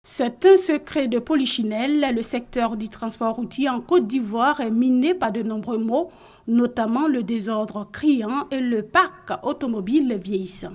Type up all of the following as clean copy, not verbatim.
C'est un secret de polichinelle. Le secteur du transport routier en Côte d'Ivoire est miné par de nombreux maux, notamment le désordre criant et le parc automobile vieillissant.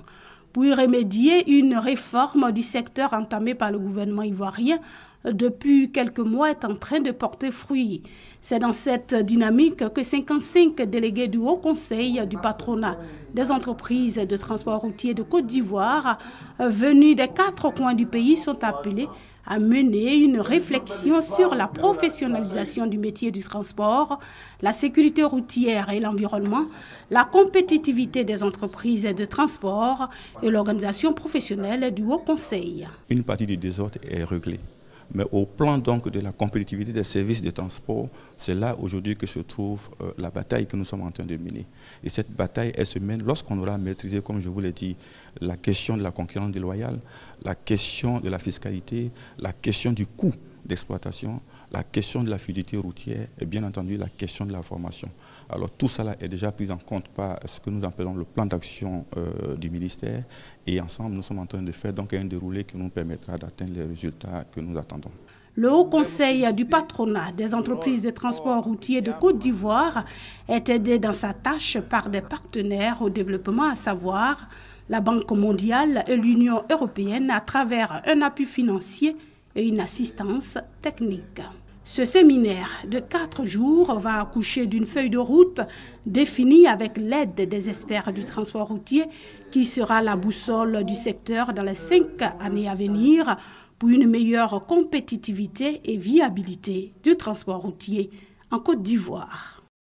Pour y remédier, une réforme du secteur entamée par le gouvernement ivoirien depuis quelques mois est en train de porter fruit. C'est dans cette dynamique que 55 délégués du Haut Conseil du patronat des entreprises de transport routier de Côte d'Ivoire, venus des 4 coins du pays, sont appelés à mener une réflexion sur la professionnalisation du métier du transport, la sécurité routière et l'environnement, la compétitivité des entreprises de transport et l'organisation professionnelle du Haut Conseil. Une partie du désordre est réglée. Mais au plan donc de la compétitivité des services de transport, c'est là aujourd'hui que se trouve la bataille que nous sommes en train de mener. Et cette bataille, elle se mène lorsqu'on aura maîtrisé, comme je vous l'ai dit, la question de la concurrence déloyale, la question de la fiscalité, la question du coût d'exploitation, la question de la fluidité routière et bien entendu la question de la formation. Alors tout cela est déjà pris en compte par ce que nous appelons le plan d'action du ministère et ensemble nous sommes en train de faire donc un déroulé qui nous permettra d'atteindre les résultats que nous attendons. Le Haut Conseil du patronat des entreprises de transport routier de Côte d'Ivoire est aidé dans sa tâche par des partenaires au développement, à savoir la Banque mondiale et l'Union européenne à travers un appui financier et une assistance technique. Ce séminaire de 4 jours va accoucher d'une feuille de route définie avec l'aide des experts du transport routier qui sera la boussole du secteur dans les 5 années à venir pour une meilleure compétitivité et viabilité du transport routier en Côte d'Ivoire.